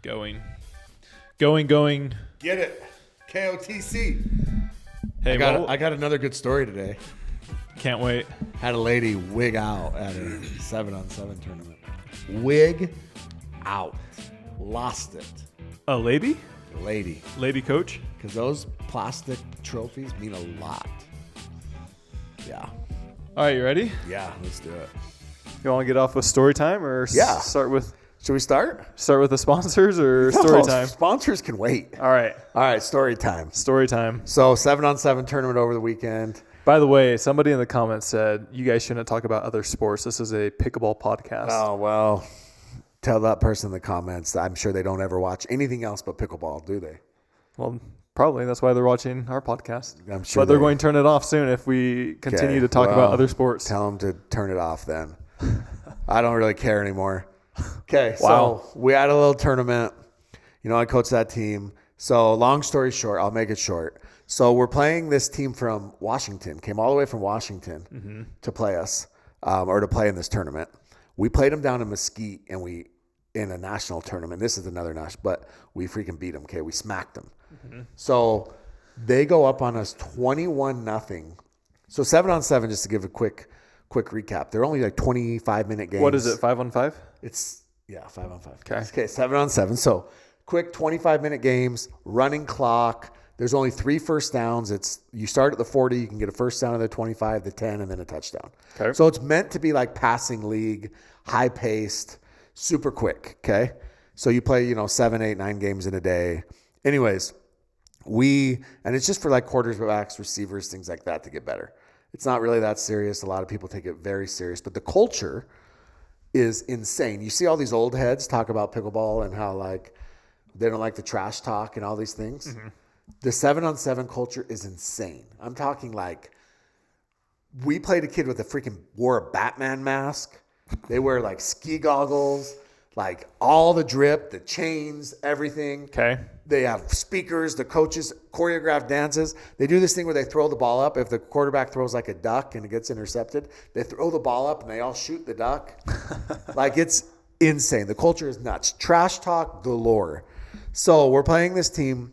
Going. Get it. KOTC. Hey, I got another good story today. Can't wait. Had a lady wig out at a 7-on-7 tournament. Wig out. Lost it. A lady? Lady. Lady coach? Because those plastic trophies mean a lot. Yeah. All right, you ready? Yeah, let's do it. You want to get off with story time or start with Should we start? the sponsors or story time? Sponsors can wait. All right, story time. story time. So 7-on-7 tournament over the weekend. By the way, somebody in the comments said you guys shouldn't talk about other sports. This is a pickleball podcast. Oh, well, tell that person in the comments. I'm sure they don't ever watch anything else but pickleball, do they? Well, probably. That's why they're watching our podcast. I'm sure but they're going to turn it off soon if we continue to talk about other sports. Tell them to turn it off then. I don't really care anymore. Okay, Wow. So we had a little tournament. You know, I coached that team. So long story short, I'll make it short. So we're playing this team from Washington, came all the way from Washington to play us, or to play in this tournament. We played them down in Mesquite, and in a national tournament. This is another national, but we freaking beat them, okay? We smacked them. So they go up on us 21-0. So 7-on-7, just to give a quick recap. They're only like 25-minute games. What is it, 5-on-5? It's, 5-on-5. Okay, 7-on-7. So quick 25-minute games, running clock. There's only 3 first downs. You start at the 40, you can get a first down at the 25, the 10, and then a touchdown. Okay. So it's meant to be like passing league, high-paced, super quick, okay? So you play, 7, 8, 9 games in a day. Anyways, and it's just for like quarterbacks, receivers, things like that to get better. It's not really that serious. A lot of people take it very serious, but the culture is insane. You see all these old heads talk about pickleball and how like they don't like the trash talk and all these things. The 7-on-7 culture is insane. I'm talking like we played a kid with wore a Batman mask. They wear like ski goggles, like all the drip, the chains, everything. Okay. They have speakers, the coaches choreograph dances. They do this thing where they throw the ball up. If the quarterback throws like a duck and it gets intercepted, they throw the ball up and they all shoot the duck. Like it's insane. The culture is nuts. Trash talk galore. So we're playing this team.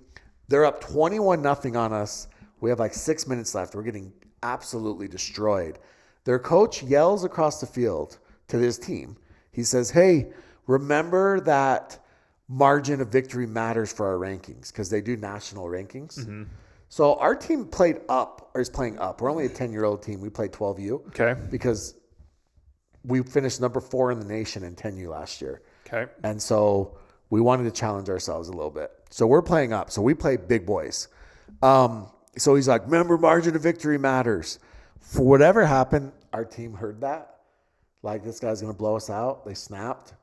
They're up 21-0 on us. We have like 6 minutes left. We're getting absolutely destroyed. Their coach yells across the field to his team. He says, "Hey, remember that margin of victory matters for our rankings," because they do national rankings. So our team is playing up. We're only a 10-year-old team. We played 12U. Okay. Because we finished number 4 in the nation in 10U last year. Okay. And so we wanted to challenge ourselves a little bit. So we're playing up. So we play big boys. So he's like, "Remember, margin of victory matters." For whatever happened, our team heard that. Like, this guy's going to blow us out. They snapped.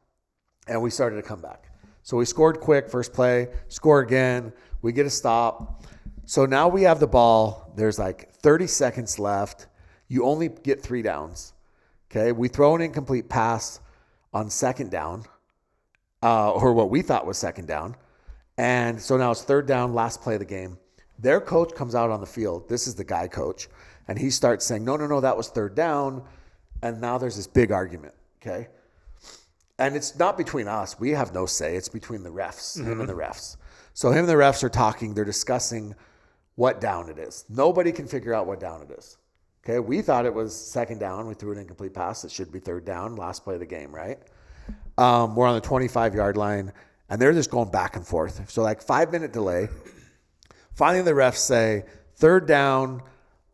And we started to come back. So we scored quick, first play, score again. We get a stop. So now we have the ball. There's like 30 seconds left. You only get 3 downs. Okay. We throw an incomplete pass on second down, or what we thought was second down. And so now it's third down, last play of the game. Their coach comes out on the field. This is the guy coach. And he starts saying, no, that was third down. And now there's this big argument. Okay. And it's not between us. We have no say. It's between the refs, him and the refs. So him and the refs are talking. They're discussing what down it is. Nobody can figure out what down it is. Okay, we thought it was second down. We threw an incomplete pass. It should be third down, last play of the game, right? We're on the 25-yard line, and they're just going back and forth. So like 5-minute delay. Finally, the refs say, third down,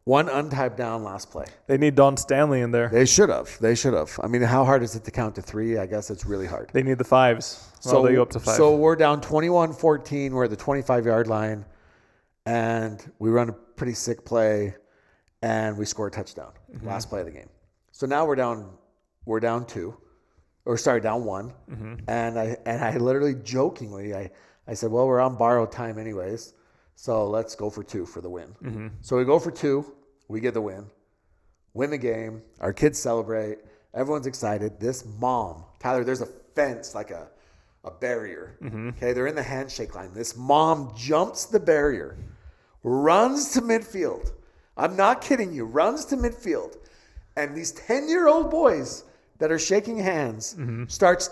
1 untyped down, last play. They need Don Stanley in there. They should have. I mean, how hard is it to count to 3? I guess it's really hard. They need the 5s. So they go up to 5. So we're down 21-14. We're at the 25-yard line, and we run a pretty sick play, and we score a touchdown. Last play of the game. So now we're down 2, down 1. And I literally jokingly, I said, well, we're on borrowed time anyways, so let's go for 2 for the win. So we go for 2. We get the win the game. Our kids celebrate. Everyone's excited. This mom, Tyler, there's a fence, like a barrier. Okay, they're in the handshake line. This mom jumps the barrier, runs to midfield. I'm not kidding you. Runs to midfield. And these 10-year-old boys that are shaking hands starts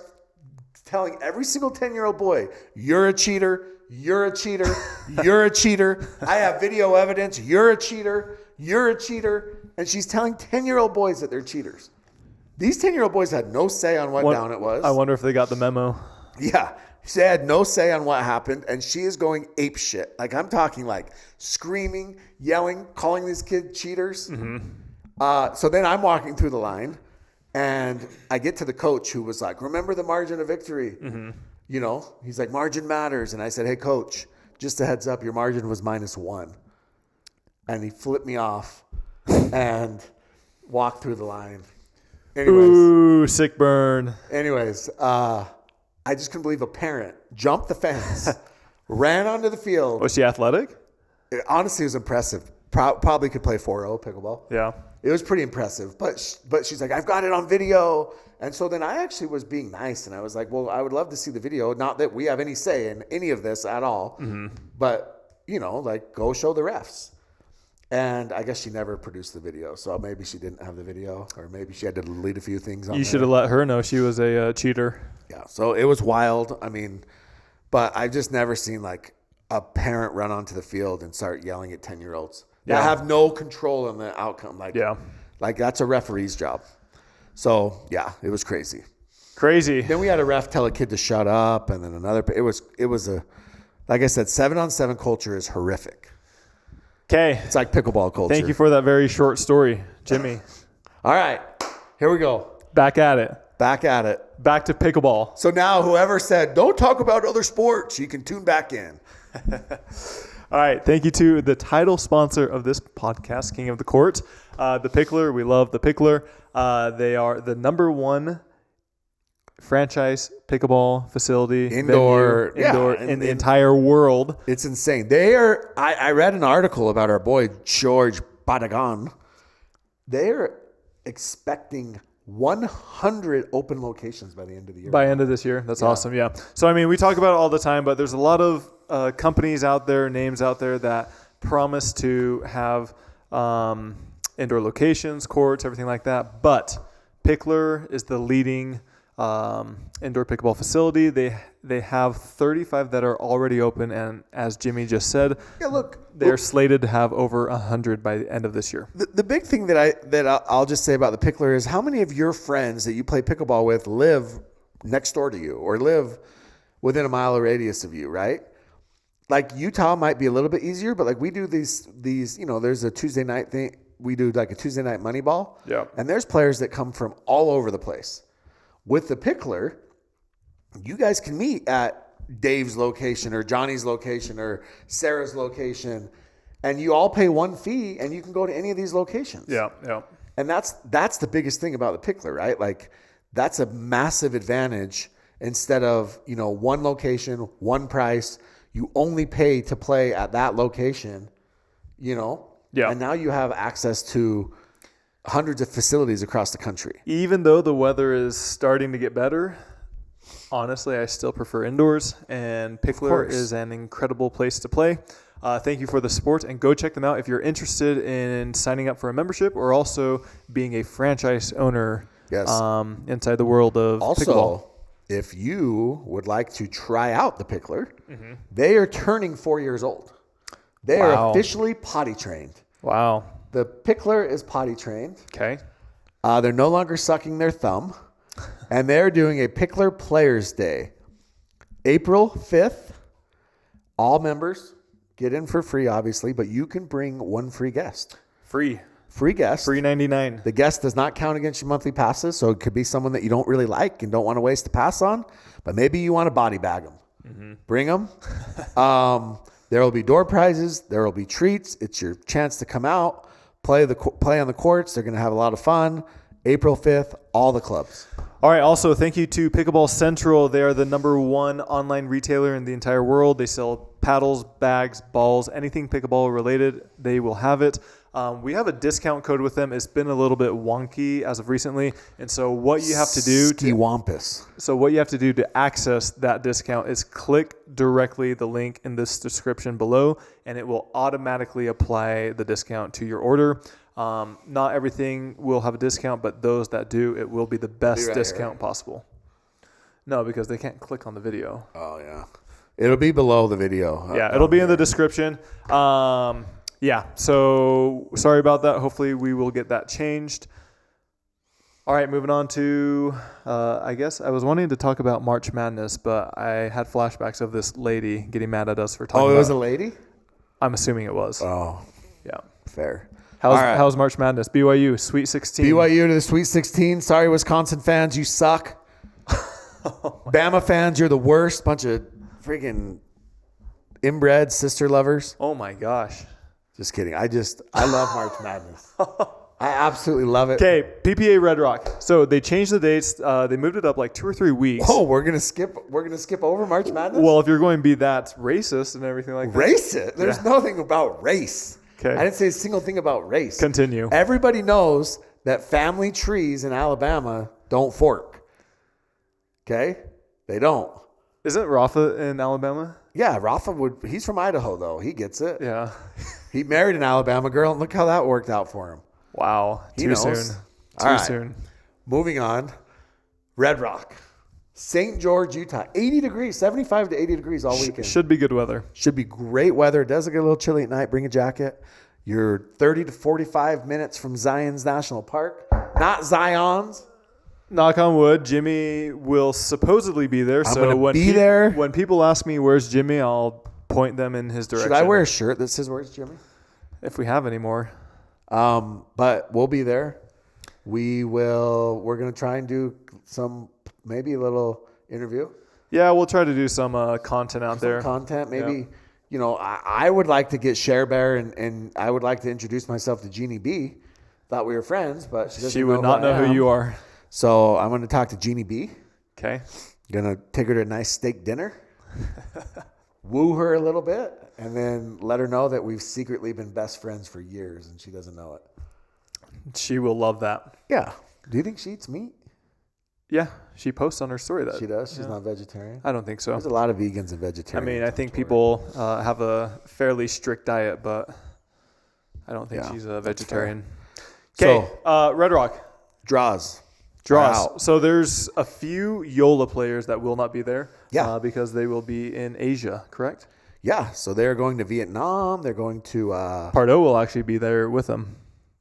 telling every single 10-year-old boy, you're a cheater, you're a cheater, you're a cheater. I have video evidence, you're a cheater, you're a cheater. And she's telling 10-year-old boys that they're cheaters. These 10-year-old boys had no say on what down it was. I wonder if they got the memo. Yeah. She had no say on what happened, and she is going ape shit. Like, I'm talking like screaming, yelling, calling these kids cheaters. So then I'm walking through the line. And I get to the coach who was like, remember the margin of victory. You know, he's like, margin matters. And I said, hey, coach, just a heads up, your margin was -1. And he flipped me off and walked through the line. Anyways, ooh, sick burn. Anyways, I just couldn't believe a parent jumped the fence, ran onto the field. Was she athletic? Honestly, it was impressive. Probably could play 4-0 pickleball. Yeah. It was pretty impressive, but she's like, I've got it on video. And so then I actually was being nice, and I was like, well, I would love to see the video. Not that we have any say in any of this at all, but, you know, like, go show the refs. And I guess she never produced the video, so maybe she didn't have the video, or maybe she had to delete a few things on You should have let her know she was a cheater. Yeah, so it was wild. I mean, but I've just never seen, like, a parent run onto the field and start yelling at 10-year-olds. Yeah. I have no control on the outcome. Like that's a referee's job. So yeah, it was crazy. Crazy. Then we had a ref tell a kid to shut up, and then another. It was a, like I said, 7-on-7 culture is horrific. Okay. It's like pickleball culture. Thank you for that very short story, Jimmy. All right, here we go. Back at it. Back at it. Back to pickleball. So now whoever said don't talk about other sports, you can tune back in. All right. Thank you to the title sponsor of this podcast, King of the Court, the Picklr. We love the Picklr. They are the #1 franchise pickleball facility indoor in the entire world. It's insane. They are. I read an article about our boy George Badagon. They are expecting 100 open locations by the end of the year. By end of this year. That's awesome. Yeah. So, I mean, we talk about it all the time, but there's a lot of companies out there, names out there that promise to have indoor locations, courts, everything like that. But Picklr is the leading indoor pickleball facility. They have 35 that are already open, and as Jimmy just said, they're slated to have over 100 by the end of this year. The big thing that I'll just say about the Picklr is how many of your friends that you play pickleball with live next door to you or live within a mile radius of you, right? Like Utah might be a little bit easier, but like we do these, you know, there's a Tuesday night thing. We do like a Tuesday night money ball. Yeah. And there's players that come from all over the place. With the Picklr, you guys can meet at Dave's location or Johnny's location or Sarah's location, and you all pay one fee and you can go to any of these locations. Yeah, yeah. And that's the biggest thing about the Picklr, right? Like that's a massive advantage instead of, you know, one location, one price. You only pay to play at that location, you know? Yeah. And now you have access to hundreds of facilities across the country. Even though the weather is starting to get better, honestly, I still prefer indoors, and Picklr is an incredible place to play. Thank you for the support, and go check them out if you're interested in signing up for a membership or also being a franchise owner inside the world of pickleball. If you would like to try out the Picklr, they are turning 4 years old. They are officially potty trained. Wow. The Picklr is potty trained. Okay. They're no longer sucking their thumb. And they're doing a Picklr Players Day. April 5th. All members get in for free, obviously, but you can bring one free guest. Free guest. Free 99. The guest does not count against your monthly passes, so it could be someone that you don't really like and don't want to waste a pass on, but maybe you want to body bag them. Bring them. There will be door prizes. There will be treats. It's your chance to come out, play on the courts. They're going to have a lot of fun. April 5th, all the clubs. All right. Also, thank you to Pickleball Central. They are the #1 online retailer in the entire world. They sell paddles, bags, balls, anything pickleball related. They will have it. We have a discount code with them. It's been a little bit wonky as of recently, and so what you have to do to access that discount is click directly the link in this description below, and it will automatically apply the discount to your order. Not everything will have a discount, but those that do, it will be the best discount possible. No, because they can't click on the video. Oh, yeah. It'll be below the video. Yeah, it'll be in the description. Yeah, so sorry about that. Hopefully we will get that changed. All right, moving on to, I guess I was wanting to talk about March Madness, but I had flashbacks of this lady getting mad at us for talking about it. Oh, it was a lady? I'm assuming it was. Oh, yeah. fair. How's March Madness? BYU, Sweet 16. BYU to the Sweet 16. Sorry, Wisconsin fans, you suck. Bama fans, you're the worst. Bunch of freaking inbred sister lovers. Oh, my gosh. Just kidding. I love March Madness. I absolutely love it. Okay, PPA Red Rock. So they changed the dates. They moved it up like 2 or 3 weeks. Oh, we're gonna skip over March Madness? Well, if you're going to be that racist and everything like that. Racist? There's nothing about race. Okay. I didn't say a single thing about race. Continue. Everybody knows that family trees in Alabama don't fork. Okay? They don't. Isn't Rafa in Alabama? Yeah, Rafa he's from Idaho though. He gets it. Yeah. He married an Alabama girl and look how that worked out for him. Wow. Too soon. Too soon. Moving on. Red Rock. St. George, Utah. 80 degrees, 75 to 80 degrees all weekend. Should be good weather. Should be great weather. It does get a little chilly at night. Bring a jacket. You're 30 to 45 minutes from Zion's National Park. Not Zion's. Knock on wood, Jimmy will supposedly be there. I'm going to be there. When people ask me, where's Jimmy, I'll point them in his direction. Should I wear a shirt that says, where's Jimmy? If we have any more. But we'll be there. We're going to try and do maybe a little interview. Yeah, we'll try to do some content out there. Content, maybe. Yeah. I would like to get Share Bear and I would like to introduce myself to Jeannie B. Thought we were friends, but she would not know who you are. So I'm going to talk to Jeannie B. Okay. Going to take her to a nice steak dinner. Woo her a little bit. And then let her know that we've secretly been best friends for years and she doesn't know it. She will love that. Yeah. Do you think she eats meat? Yeah. She posts on her story that. She does? She's not vegetarian? I don't think so. There's a lot of vegans and vegetarians. I think people have a fairly strict diet, but I don't think she's a vegetarian. Okay. So, Red Rock. Draws. So there's a few YOLA players that will not be there. Yeah. Because they will be in Asia, correct? Yeah. So they're going to Vietnam. They're going to... Pardo will actually be there with them.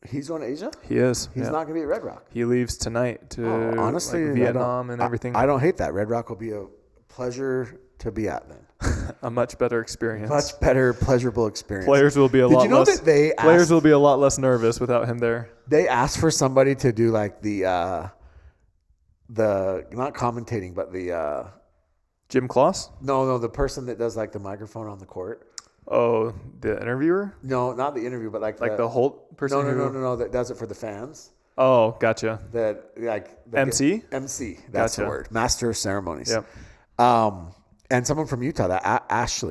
He's going to Asia? He is. He's not going to be at Red Rock. He leaves tonight to honestly, Vietnam and everything. I don't hate that. Red Rock will be a pleasure to be at then. A much better experience. Much better, pleasurable experience. Players will be a lot less. Players will be a lot less nervous without him there. They asked for somebody to do like the not commentating, but the Jim Kloss? No, the person that does like the microphone on the court. Oh, the interviewer? No, not the interview, but like the whole person. No, that does it for the fans. Oh, gotcha. That MC? MC, that's the word. Master of Ceremonies. Yep. And someone from Utah, that Ash.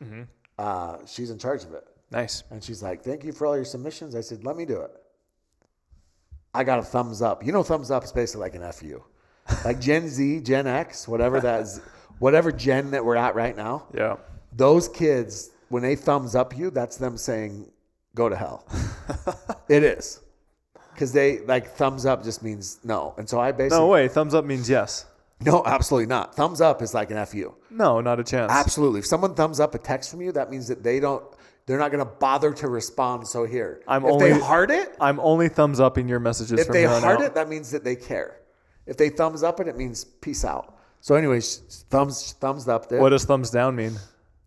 Mm-hmm. She's in charge of it. Nice. And she's like, "Thank you for all your submissions." I said, "Let me do it." I got a thumbs up. Thumbs up is basically like an FU. Like Gen Z, Gen X, whatever gen that we're at right now. Yeah. Those kids, when they thumbs up you, that's them saying, "Go to hell." It is. Because they thumbs up just means no. And so I basically... No way. Thumbs up means yes. No, absolutely not. Thumbs up is like an FU. No, not a chance. Absolutely. If someone thumbs up a text from you, that means that they're not going to bother to respond. So here, they heart it. I'm only thumbs upping your messages. If they heart it, that means that they care. If they thumbs up it means peace out. So anyways, thumbs up there. What does thumbs down mean?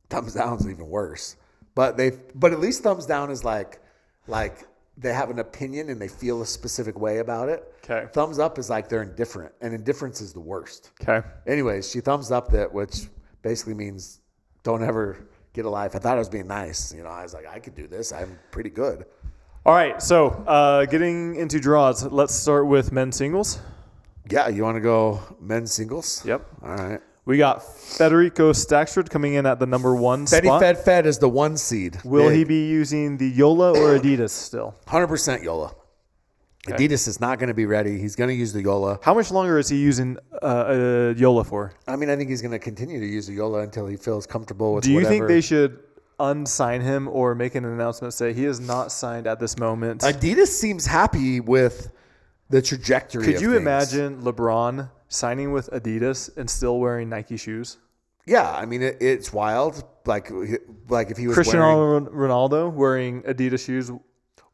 Thumbs down is even worse. But at least thumbs down is like they have an opinion and they feel a specific way about it. Okay. Thumbs up is like they're indifferent, and indifference is the worst. Okay. Anyways, she thumbs up that, which basically means don't ever get a life. I thought I was being nice. I was like, I could do this. I'm pretty good. All right. So getting into draws, let's start with men's singles. Yeah. You want to go men's singles? Yep. All right. We got Federico Staksrud coming in at the number 1 spot. Fed is the 1 seed. Will he be using the Yola or Adidas still? 100% Yola. Okay. Adidas is not going to be ready. He's going to use the Yola. How much longer is he using Yola for? I think he's going to continue to use the Yola until he feels comfortable with Do you whatever. think they should unsign him or make an announcement say he is not signed at this moment? Adidas seems happy with the trajectory Could of you things. imagine LeBron signing with Adidas and still wearing Nike shoes. Yeah, I mean it's wild. Like if he was Cristiano Ronaldo wearing Adidas shoes.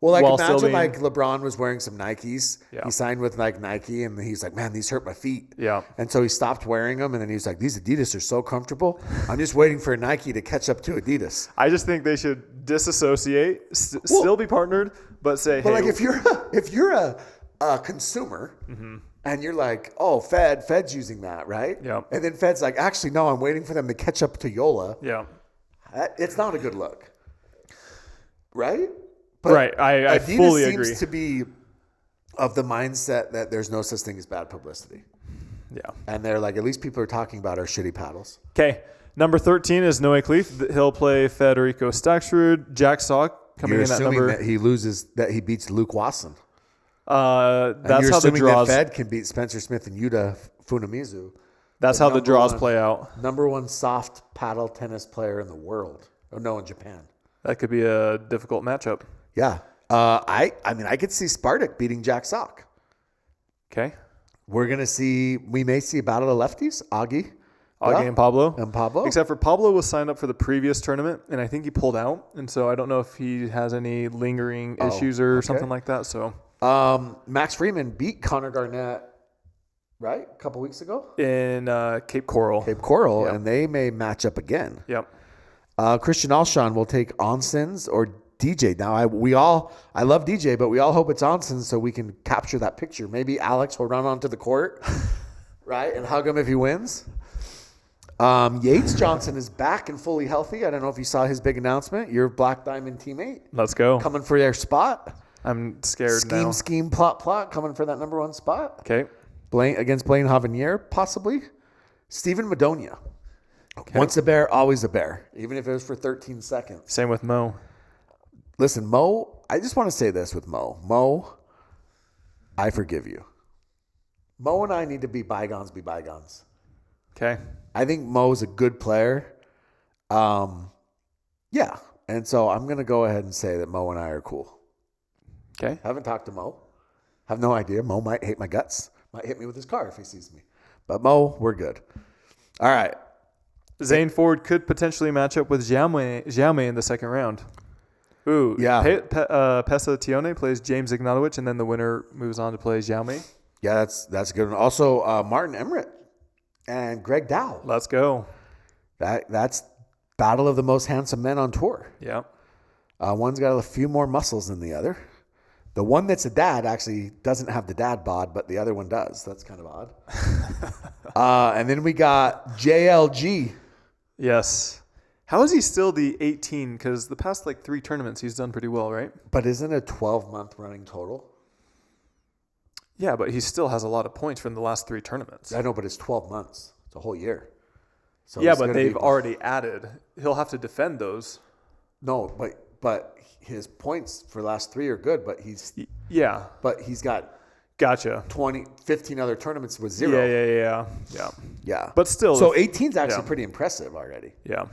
Well, like while still imagine being, like LeBron was wearing some Nikes. Yeah. He signed with like Nike, and he's like, "Man, these hurt my feet." Yeah. And so he stopped wearing them, and then he was like, "These Adidas are so comfortable. I'm just waiting for Nike to catch up to Adidas." I just think they should disassociate, still be partnered, but say, But hey, like if you're a consumer, and you're like, "Oh, Fed's using that, right?" Yeah. And then Fed's like, "Actually, no, I'm waiting for them to catch up to Yola." yeah. It's not a good look, right? But Right, I Adidas fully seems agree. to be of the mindset that there's no such thing as bad publicity. Yeah. And they're like, at least people are talking about our shitty paddles. Okay. Number 13 is Noe Cleef. He'll play Federico Staksrud. Jack Sock coming You're in at assuming number. that he beats Luke Watson. That's You're how the assuming draws. that Fed can beat Spencer Smith and Yuta Funamizu. That's the how the number draws one- play out. Number one soft paddle tennis player in the world. Oh, no, in Japan. That could be a difficult matchup. Yeah. I mean, I could see Spartak beating Jack Sock. Okay. We may see a battle of lefties, Augie. Augie and Pablo. And Pablo. Except for Pablo was signed up for the previous tournament, and I think he pulled out. And so I don't know if he has any lingering issues or something like that. So Max Freeman beat Connor Garnett, right? A couple weeks ago? in Cape Coral. Cape Coral, Yep. and they may match up again. Yep. Christian Alshon will take Onsens or DJ. Now, I love DJ, but we all hope it's Onsens so we can capture that picture. Maybe Alex will run onto the court, right, and hug him if he wins. Yates Johnson is back and fully healthy. I don't know if you saw his big announcement. Your Black Diamond teammate Let's go. coming for their spot. I'm scared now. Scheme, plot, coming for that number one spot. Okay. Against Blaine Havanier, possibly. Stephen Madonia. Once a bear, always a bear, even if it was for 13 seconds. Same with Mo. Listen, Mo, I just want to say this with Mo. Mo, I forgive you. Mo and I need to be bygones be bygones. Okay. I think Mo's a good player. Yeah. And so I'm going to go ahead and say that Mo and I are cool. Okay. Haven't talked to Mo. Have no idea. Mo might hate my guts. Might hit me with his car if he sees me. But Mo, we're good. All right. Zane Ford could potentially match up with Xiaomei in the second round. Ooh. Yeah. Pesa Tione plays James Ignatowicz, and then the winner moves on to play Xiaomei. Yeah, that's a good one. Also, Martin Emmerich and Greg Dow. Let's go. That's battle of the most handsome men on tour. Yeah. One's got a few more muscles than the other. The one that's a dad actually doesn't have the dad bod, but the other one does. That's kind of odd. And then we got JLG. Yes. How is he still the 18? Because the past 3 tournaments he's done pretty well, right? But isn't it a 12-month running total? Yeah, but he still has a lot of points from the last 3 tournaments. I know, but it's 12 months. It's a whole year. So Yeah, it's but gonna they've be- already added. He'll have to defend those. No, but his points for the last 3 are good, but he's Yeah. got Gotcha. 15 other tournaments with 0. Yeah. But still. So 18 is actually yeah. pretty impressive already. Yeah.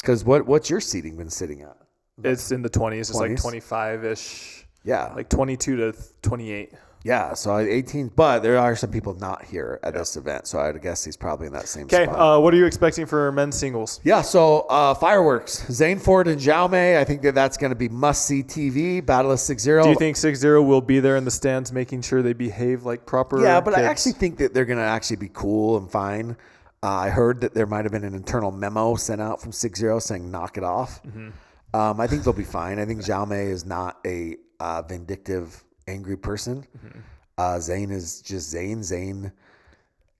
Because what's your seating been sitting at? It's in the 20s. It's 20s? 25-ish. Yeah. 22 to 28. Yeah, so 18, but there are some people not here at this event, so I'd guess he's probably in that same Okay. spot. What are you expecting for men's singles? Yeah, so fireworks. Zane Ford and Xiaomei, I think that's going to be must-see TV. Battle of 6-0. Do you think 6-0 will be there in the stands making sure they behave like proper Yeah, but I kids? actually think that they're going to actually be cool and fine. I heard that there might have been an internal memo sent out from 6-0 saying knock it off. Mm-hmm. I think they'll be fine. I think Xiaomei is not a vindictive, angry person. Mm-hmm. Zane is just Zane. Zane,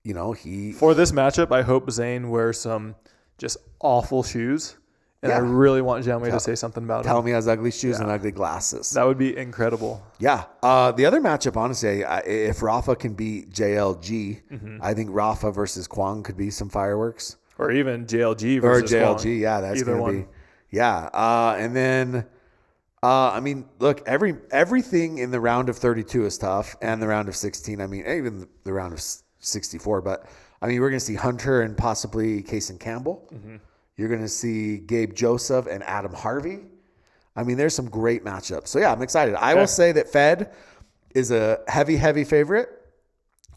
he... For this matchup, I hope Zane wears some just awful shoes. And I Yeah. really want Xiaomei to say something about Tell him. me he has ugly shoes and ugly glasses. That would be incredible. Yeah. The other matchup, honestly, if Rafa can beat JLG, I think Rafa versus Kwang could be some fireworks. Or even JLG Or versus JLG, Wong. yeah, that's Either going to one. be. Yeah. And then, look, everything in the round of 32 is tough, and the round of 16. Even the round of 64. But, we're going to see Hunter and possibly Kaysen Campbell. Mm-hmm. You're going to see Gabe Joseph and Adam Harvey. There's some great matchups. So, yeah, I'm excited. I will say that Fed is a heavy favorite.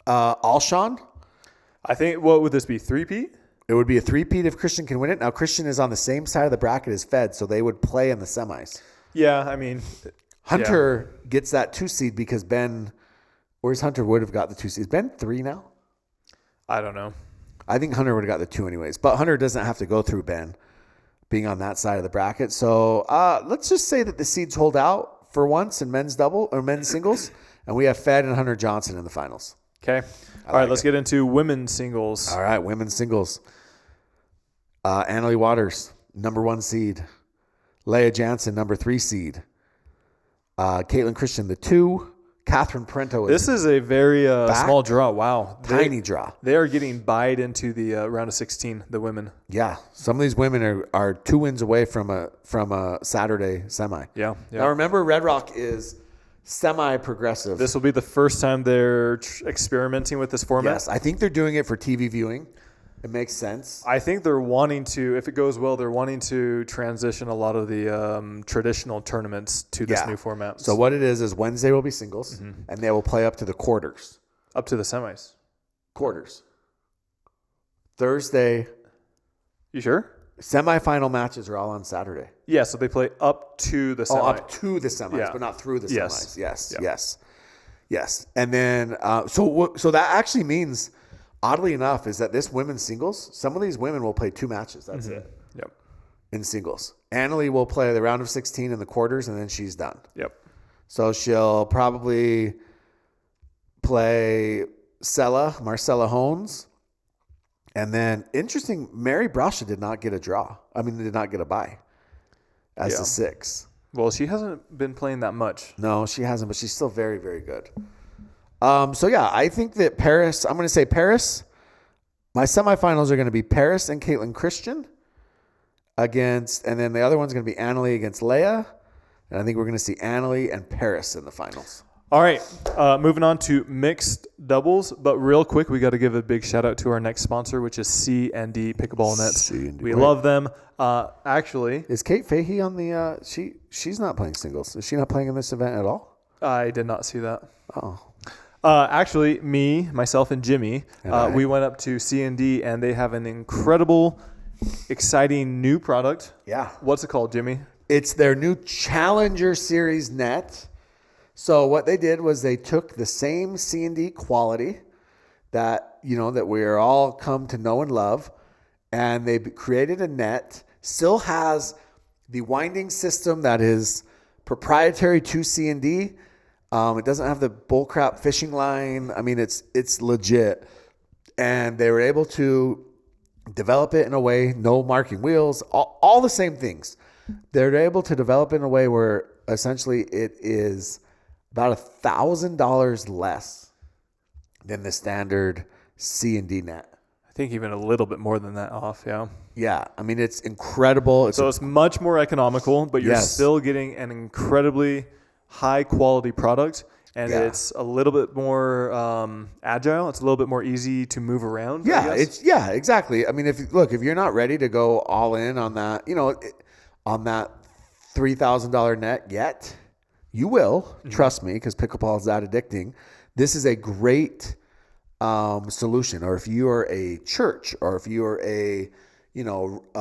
Alshon I think, what would this be, 3-peat? It would be a 3-peat if Christian can win it. Now, Christian is on the same side of the bracket as Fed, so they would play in the semis. Yeah, I mean. Hunter gets that 2 seed because Ben, where's Hunter would have got the 2 seed? Is Ben 3 now? I don't know. I think Hunter would have got the 2 anyways, but Hunter doesn't have to go through Ben being on that side of the bracket. So let's just say that the seeds hold out for once in men's double or men's singles, and we have Fed and Hunter Johnson in the finals. Okay. All right, let's get into women's singles. All right, women's singles. Annalie Waters, number 1 seed. Leah Jansen, number 3 seed. Caitlin Christian, the 2. Catherine Parento. This is a very small draw. Wow. Tiny draw. They are getting buyed into the round of 16, the women. Yeah. Some of these women are 2 wins away from a Saturday semi. Yeah. Now remember, Red Rock is semi-progressive. This will be the first time they're experimenting with this format. Yes. I think they're doing it for TV viewing. It makes sense. I think they're wanting to, if it goes well, they're wanting to transition a lot of the traditional tournaments to this new format. So what it is Wednesday will be singles, and they will play up to the quarters. Up to the semis. Quarters. Thursday. You sure? Semifinal matches are all on Saturday. Yeah, so they play up to the semis. Oh, up to the semis, but not through the semis. Yes. And then, so that actually means, oddly enough, is that this women's singles, some of these women will play 2 matches. That's it. Yep. In singles. Annalie will play the round of 16 in the quarters, and then she's done. Yep. So she'll probably play Marcella Hones. And then, interesting, Mary Brasha did not get a draw. Did not get a bye as the 6. Well, she hasn't been playing that much. No, she hasn't, but she's still very, very good. I think that Paris, I'm going to say Paris. My semifinals are going to be Paris and Caitlin Christian and then the other one's going to be Annalie against Leah. And I think we're going to see Annalie and Paris in the finals. All right, moving on to mixed doubles. But real quick, we got to give a big shout out to our next sponsor, which is C&D Pickleball Nets. We love them. Actually, is Kate Fahey on the? She's not playing singles. Is she not playing in this event at all? I did not see that. Oh. Actually, myself, and Jimmy, we went up to C&D, and they have an incredible, exciting new product. Yeah. What's it called, Jimmy? It's their new Challenger Series net. So what they did was they took the same C&D quality that we're all come to know and love, and they created a net. Still has the winding system that is proprietary to C&D. It doesn't have the bullcrap fishing line. It's legit. And they were able to develop it in a way, no marking wheels, all the same things. They're able to develop it in a way where essentially it is about $1,000 less than the standard C&D net. I think even a little bit more than that off, yeah. Yeah, it's incredible. It's much more economical, but you're still getting an incredibly high quality product, and it's a little bit more agile. It's a little bit more easy to move around. Yeah, exactly. If you're not ready to go all in on that, on that $3,000 net yet, you will. Trust me, because pickleball is that addicting. This is a great solution. Or if you are a church, or if you are a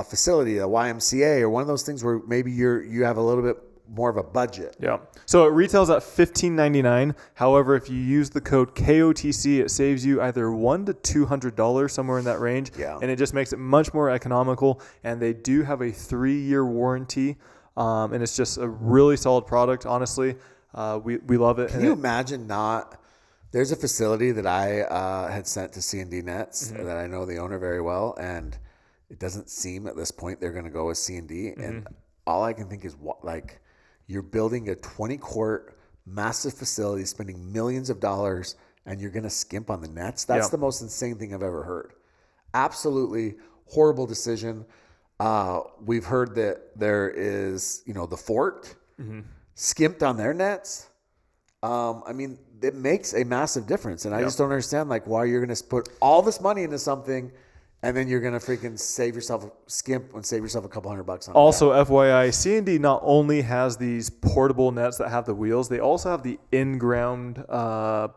facility, a YMCA, or one of those things where maybe you have a little bit more of a budget. Yeah. So it retails at $15.99. However, if you use the code KOTC, it saves you either $100 to $200, somewhere in that range. Yeah. And it just makes it much more economical. And they do have a 3-year warranty. And it's just a really solid product. Honestly, we love it. Can you imagine there's a facility that I had sent to C&D Nets that I know the owner very well. And it doesn't seem at this point they're going to go with C&D. And all I can think is you're building a 20-court massive facility, spending millions of dollars, and you're going to skimp on the nets. That's the most insane thing I've ever heard. Absolutely horrible decision. We've heard that there is, the Fort skimped on their nets. It makes a massive difference. And I just don't understand why you're going to put all this money into something And then you're going to freaking save yourself a couple $100 on Also, FYI, C&D not only has these portable nets that have the wheels, they also have the in-ground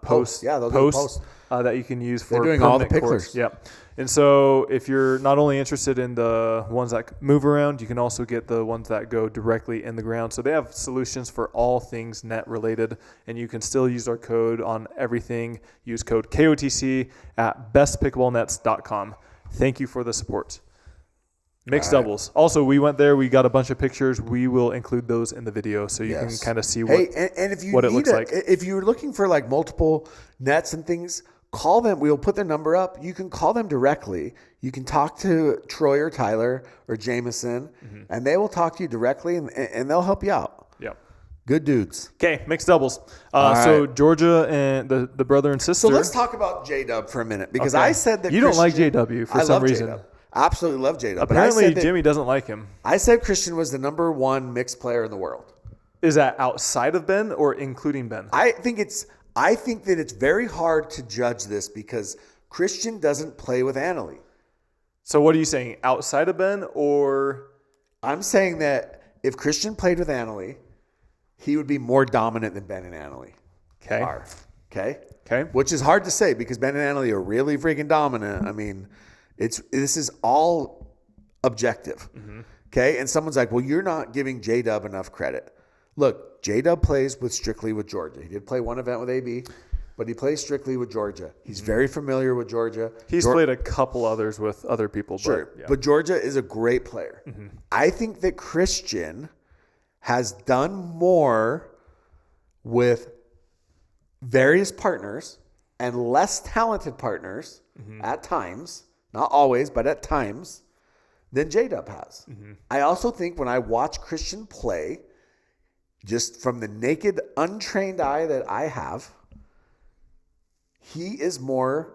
posts that you can use for doing all the permanent Picklrs. courts. Yep. And so if you're not only interested in the ones that move around, you can also get the ones that go directly in the ground. So they have solutions for all things net related, and you can still use our code on everything. Use code KOTC at bestpickleballnets.com. Thank you for the support. Mixed doubles. Also, we went there. We got a bunch of pictures. We will include those in the video so you can kind of see what, what it looks like. If you're looking for like multiple nets and things, call them. We'll put their number up. You can call them directly. You can talk to Troy or Tyler or Jameson, and they will talk to you directly, and they'll help you out. Yep. Good dudes. Okay, mixed doubles. So Georgia and the brother and sister. So let's talk about J-Dub for a minute, because I said that you don't like JW for some reason. J-Dub. Absolutely love J-Dub. Apparently, Jimmy doesn't like him. I said Christian was the number one mixed player in the world. Is that outside of Ben or including Ben? I think that it's very hard to judge this because Christian doesn't play with Annalie. So what are you saying? Outside of Ben or? I'm saying that if Christian played with Annalie, he would be more dominant than Ben and Annalie. Okay. Which is hard to say because Ben and Annalie are really freaking dominant. I mean, this is all objective. Okay. And someone's like, well, you're not giving J-Dub enough credit. Look, J-Dub plays strictly with Georgia. He did play one event with AB, but he plays strictly with Georgia. He's very familiar with Georgia. He's played a couple others with other people. Sure. But Georgia is a great player. I think that Christian has done more with various partners and less talented partners at times, not always, but at times, than J-Dub has. I also think when I watch Christian play, just from the naked, untrained eye that I have, he is more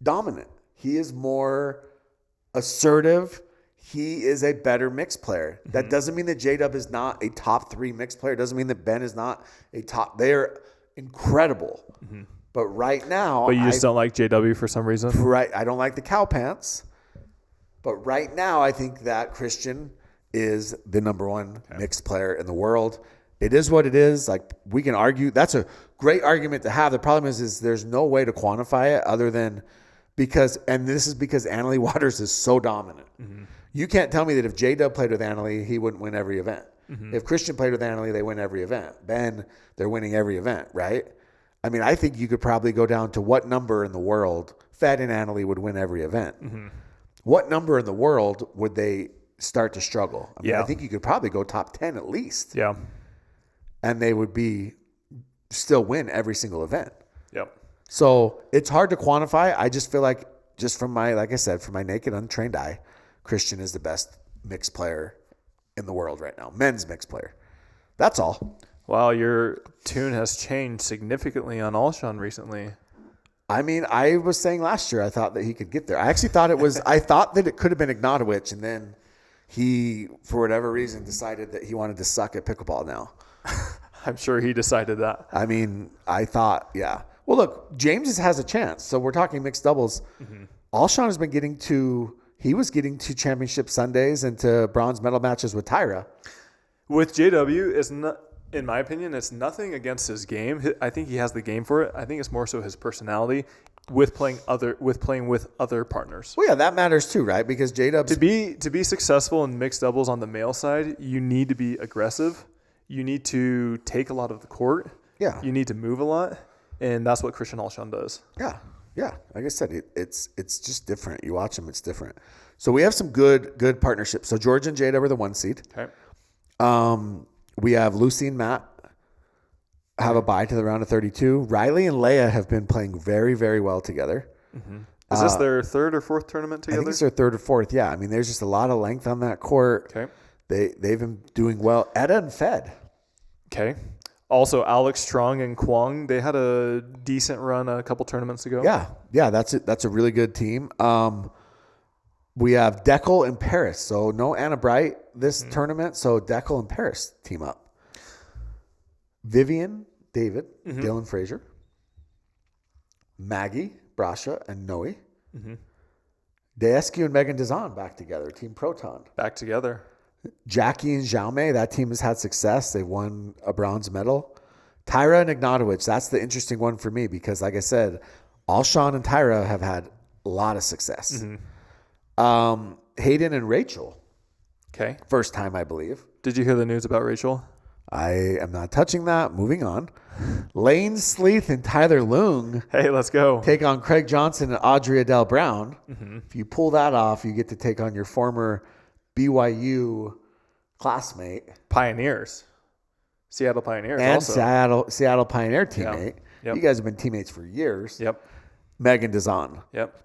dominant. He is more assertive. He is a better mixed player. That doesn't mean that J-Dub is not a top 3 mixed player. It doesn't mean that Ben is not a top. They're incredible. But right now... But you just don't like JW for some reason? Right. I don't like the cow pants. But right now, I think that Christian is the number one mixed player in the world. It is what it is. Like, we can argue. That's a great argument to have. The problem is there's no way to quantify it other than because Annalie Waters is so dominant. You can't tell me that if J-Dub played with Annalie, he wouldn't win every event. If Christian played with Annalie, they win every event. Ben, they're winning every event, right? I mean, I think you could probably go down to what number in the world Fed and Annalie would win every event. What number in the world would they start to struggle? I mean, I think you could probably go top 10 at least. Yeah. And they would still win every single event. Yep. So it's hard to quantify. I just feel like, just from my naked, untrained eye, Christian is the best mixed player in the world right now. Men's mixed player. That's all. Wow, your tune has changed significantly on Alshon recently. I mean, I was saying last year I thought that he could get there. I actually thought I thought that it could have been Ignatowicz, and then he, for whatever reason, decided that he wanted to suck at pickleball now. I'm sure he decided that. I mean, I thought, yeah. Well, look, James has a chance. So we're talking mixed doubles. Alshon has been getting to championship Sundays and to bronze medal matches with Tyra. With JW, it's not, in my opinion, it's nothing against his game. I think he has the game for it. I think it's more so his personality with playing with other partners. Well, yeah, that matters too, right? Because J-Dub's... To be successful in mixed doubles on the male side, you need to be aggressive. You need to take a lot of the court. Yeah. You need to move a lot, and that's what Christian Alshon does. Yeah. Yeah. Like I said, it's just different. You watch him, it's different. So we have some good partnerships. So George and Jada were the 1 seed. Okay. We have Lucy and Matt have a bye to the round of 32. Riley and Leia have been playing very, very well together. Is this their 3rd or 4th tournament together? I think it's their 3rd or 4th. Yeah. I mean, there's just a lot of length on that court. Okay. They've been doing well. Etta and Fed. Okay. Also, Alix, Truong, and Kwong, they had a decent run a couple tournaments ago. Yeah, that's a really good team. We have Deckel and Paris. So no Anna Bright this tournament. So Deckel and Paris team up. Vivian, David, Dylan Frazier, Maggie, Brasha, and Noe. Daescu and Megan Dazan back together, Team Proton. Back together. Jackie and Jaume, that team has had success. They won a bronze medal. Tyra and Ignatowicz, that's the interesting one for me because, like I said, all Sean and Tyra have had a lot of success. Hayden and Rachel. Okay. First time, I believe. Did you hear the news about Rachel? I am not touching that. Moving on. Lane Sleeth and Tyler.loong Hey, let's go. take on Craig Johnson and Audrey Adele Brown. If you pull that off, you get to take on your former BYU classmate. Pioneers. Seattle Pioneers And also. Seattle Pioneer teammate. Yep. You guys have been teammates for years. Yep. Megan Dazan. Yep.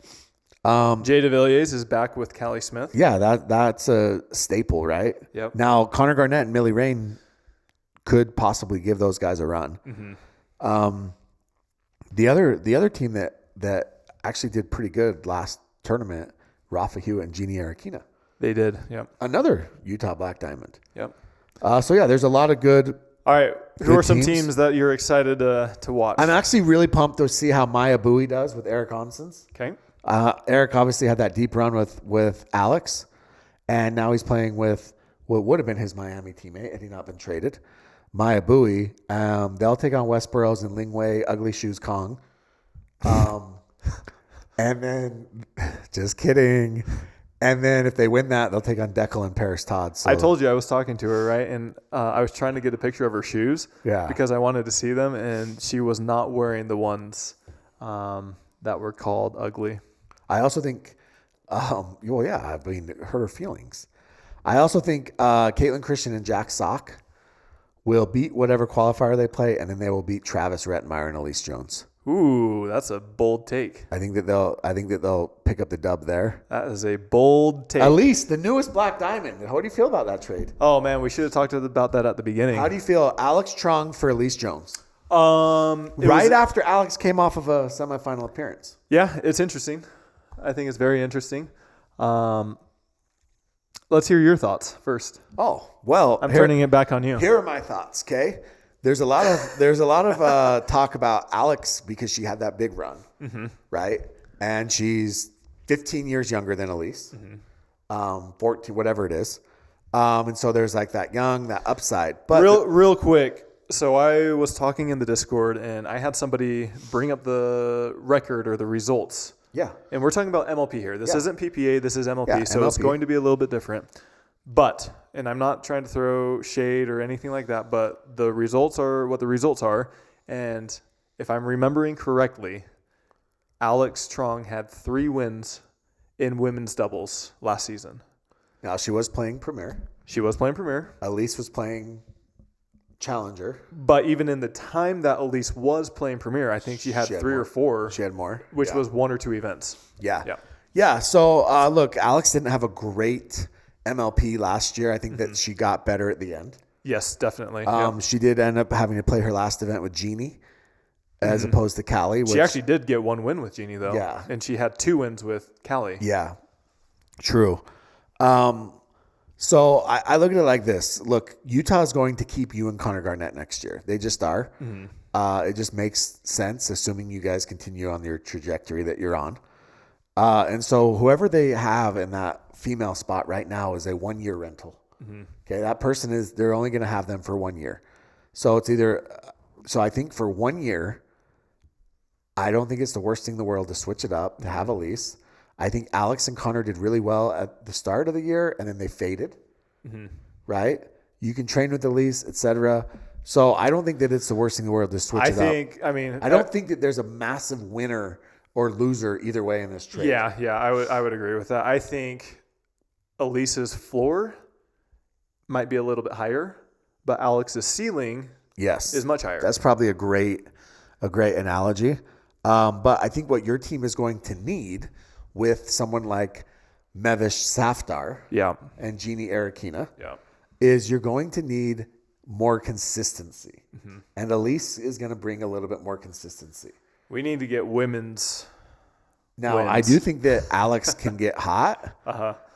Jay DeVilliers is back with Callie Smith. Yeah, that's a staple, right? Yep. Now, Connor Garnett and Millie Rain could possibly give those guys a run. The other team that actually did pretty good last tournament, Rafa Hewitt and Jeannie Arakina. They did. Yep. Another Utah Black Diamond. Yep. So yeah, there's a lot of good. All right. Who Good are some teams. teams that you're excited to watch? I'm actually really pumped to see how Maya Bowie does with Eric Onsens. Okay. Eric obviously had that deep run with Alex, and now he's playing with what would have been his Miami teammate had he not been traded, Maya Bowie. They'll take on Westboro's and Lingwei Ugly Shoes Kong. And then, just kidding. And then if they win that, they'll take on Deckel and Paris Todd. So, I told you I was talking to her, right? And I was trying to get a picture of her shoes because I wanted to see them, and she was not wearing the ones that were called ugly. I also think, well, yeah, I mean, hurt her feelings. I also think Caitlin Christian and Jack Sock will beat whatever qualifier they play, and then they will beat Travis Rettenmeyer and Elise Jones. Ooh, that's a bold take. I think that they'll pick up the dub there. That is a bold take. Elise, the newest Black Diamond. How do you feel about that trade? Oh man, we should have talked about that at the beginning. How do you feel, Alex Truong for Elise Jones? Right After Alex came off of a semifinal appearance. Yeah, it's interesting. I think it's very interesting. Let's hear your thoughts first. Oh, well, I'm turning it back on you. Here are my thoughts, okay? There's a lot of talk about Alex because she had that big run, right? And she's 15 years younger than Elise, 14, whatever it is. And so there's like that upside. But real quick. So I was talking in the Discord, and I had somebody bring up the record or the results. Yeah. And we're talking about MLP here. This isn't PPA. This is MLP. Yeah, so MLP. It's going to be a little bit different. But, and I'm not trying to throw shade or anything like that, but the results are what the results are. And if I'm remembering correctly, Alex Truong had 3 wins in women's doubles last season. Now, she was playing Premier. She was playing Premier. Elise was playing Challenger. But even in the time that Elise was playing Premier, I think she had 3 or 4. She had more. Which was 1 or 2 events. Yeah. So, look, Alex didn't have a great MLP last year. I think that she got better at the end. Yes, definitely. She did end up having to play her last event with Jeannie as opposed to Callie. She actually did get 1 win with Jeannie, though. Yeah. And she had 2 wins with Callie. Yeah, true. So I look at it like this. Look, Utah is going to keep you and Connor Garnett next year. They just are. It just makes sense, assuming you guys continue on your trajectory that you're on. And so whoever they have in that female spot right now is a 1-year rental. Okay, that person they're only going to have them for 1 year. So it's so I think for 1 year, I don't think it's the worst thing in the world to switch it up, to have Elise. I think Alex and Connor did really well at the start of the year, and then they faded, right? You can train with Elise, etc. So I don't think that it's the worst thing in the world to switch it up. I don't think that there's a massive winner or loser either way in this trade. Yeah, I would agree with that. I think Elise's floor might be a little bit higher, but Alex's ceiling is much higher. That's probably a great analogy. But I think what your team is going to need with someone like Mevish Safdar and Jeannie Arakina is you're going to need more consistency. And Allyce is going to bring a little bit more consistency. We need to get women's Now, wins. I do think that Alex can get hot.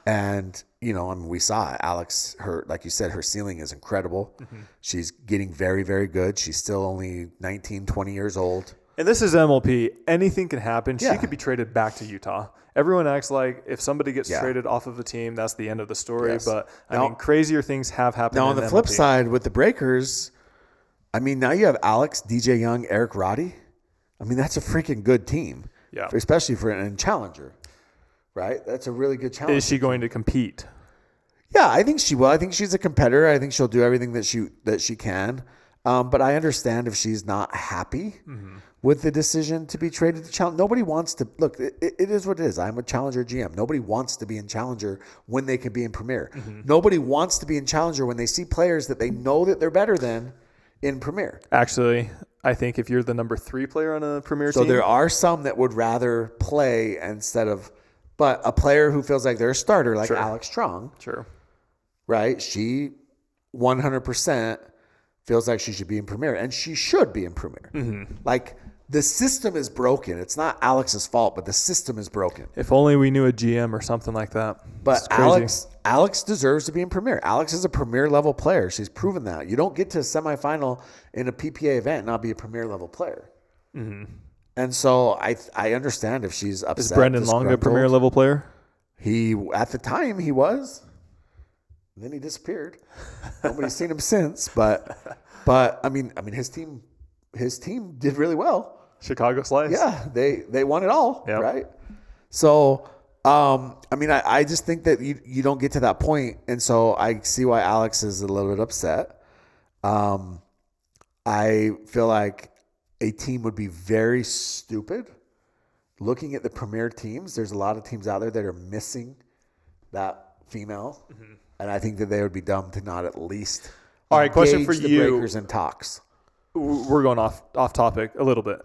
And, we saw it. Alex, like you said, her ceiling is incredible. She's getting very, very good. She's still only 19, 20 years old. And this is MLP. Anything can happen. Yeah. She could be traded back to Utah. Everyone acts like if somebody gets Yeah. traded off of the team, that's the end of the story. Yes. But I Now- mean, crazier things have happened. Now, in on the MLP. flip side, with the Breakers, I mean, now you have Alix, DJ Young, Eric Roddy. I mean, that's a freaking good team. Yeah. Especially for a challenger, right? That's a really good challenge. Is she going to compete? Yeah, I think she will. I think she's a competitor. I think she'll do everything that she can. But I understand if she's not happy with the decision to be traded to Challenger. Nobody wants to look. It is what it is. I'm a Challenger GM. Nobody wants to be in Challenger when they can be in Premier. Nobody wants to be in Challenger when they see players that they know that they're better than in Premier. Actually, I think if you're the number 3 player on a Premier So team, there are some that would rather play instead of, but a player who feels like they're a starter, like Sure. Alix Truong, sure. right? She 100% feels like she should be in Premier, and she should be in Premier. Like, the system is broken. It's not Alex's fault, but the system is broken. If only we knew a GM or something like that. But It's crazy. Alix deserves to be in Premier. Alix is a Premier level player. She's proven that. You don't get to a semifinal in a PPA event and not be a Premier level player. And so I understand if she's upset. Is Brendan Long a Premier level player? He, at the time, he was. And then he disappeared. Nobody's seen him since. But I mean, his team did really well. Chicago Slice. Yeah, they won it all, Yep. right? So, I mean, I just think that you don't get to that point, and so I see why Alix is a little bit upset. I feel like a team would be very stupid looking at the Premier teams. There's a lot of teams out there that are missing that female, and I think that they would be dumb to not at least. All right, question for engage the you. Breakers in talks. We're going off topic a little bit.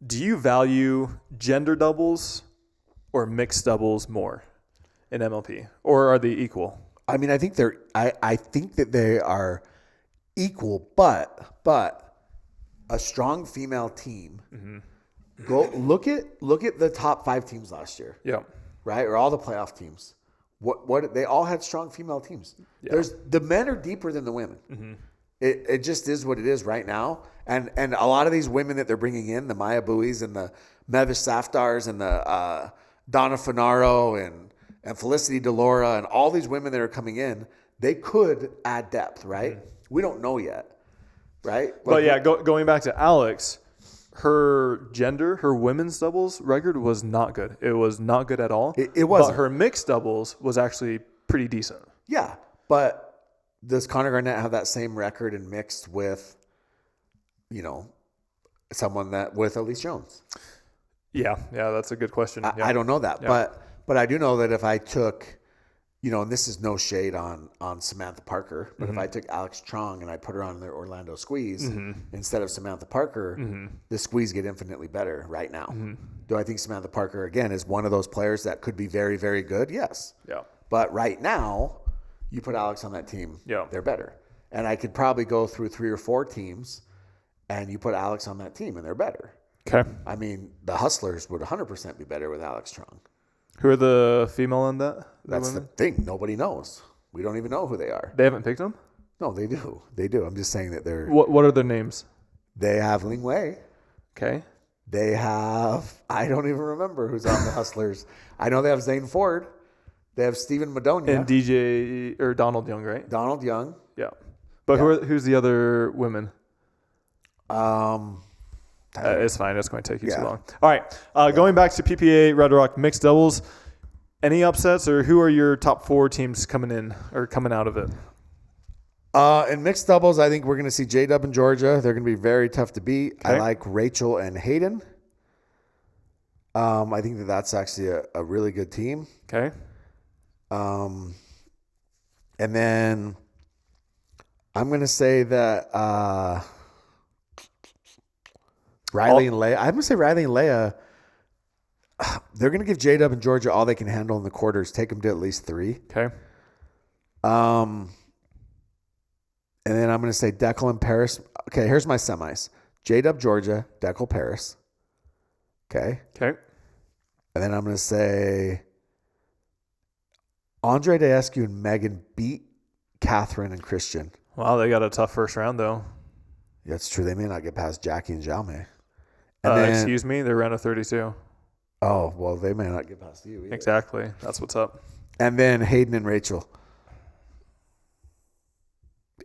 Do you value gender doubles or mixed doubles more in MLP, or are they equal? I mean, I think I think that they are equal, but a strong female team. Go look at the top 5 teams last year, Yeah. right? Or all the playoff teams. What they all had strong female teams. Yeah. The men are deeper than the women. It just is what it is right now. And a lot of these women that they're bringing in, the Maya Buoys and the Mevish Saftars and the Donna Finaro and Felicity Delora and all these women that are coming in, they could add depth, right? We don't know yet, right? But yeah, going back to Alix, her women's doubles record was not good. It was not good at all. It wasn't. But her mixed doubles was actually pretty decent. Yeah, but does Connor Garnett have that same record in mixed with, someone with Elise Jones? Yeah, that's a good question. Yeah. I don't know that, Yeah. but I do know that if I took, and this is no shade on Samantha Parker, but if I took Alix Truong and I put her on the Orlando Squeeze instead of Samantha Parker, the Squeeze get infinitely better right now. Do I think Samantha Parker, again, is one of those players that could be very, very good? Yes. Yeah. But right now, you put Alix on that team, Yeah. they're better. And I could probably go through 3 or 4 teams and you put Alix on that team and they're better. Okay. I mean, the Hustlers would 100% be better with Alix Truong. Who are the female on that? The That's women? the thing. Nobody knows. We don't even know who they are. They haven't picked them? No, they do. They do. I'm just saying that What are their names? they have Ling Wei. Okay. They have, I don't even remember who's on the Hustlers. I know they have Zane Ford. They have Stephen Madonia. And DJ or Donald Young, right? Donald Young. Yeah. But who's the other women? It's fine. It's going to take you too long. All right. Going back to PPA Red Rock mixed doubles, any upsets or who are your top 4 teams coming in or coming out of it? In mixed doubles, I think we're going to see J-Dub and Georgia. They're going to be very tough to beat. Okay. I like Rachel and Hayden. I think that's actually a really good team. Okay. And then I'm going to say that Riley and Leia. I'm going to say Riley and Leia. They're going to give J-Dub and Georgia all they can handle in the quarters. Take them to at least 3. Okay. And then I'm going to say Deckel and Paris. Okay, here's my semis. J-Dub, Georgia, Deckel, Paris. Okay. Okay. And then I'm going to say Andre Daescu and Megan beat Catherine and Christian. Wow, they got a tough first round though. That's true. They may not get past Jackie and Jaume. And then, excuse me, they're round of 32. Oh, well, they may not get past you either. Exactly. That's what's up. And then Hayden and Rachel.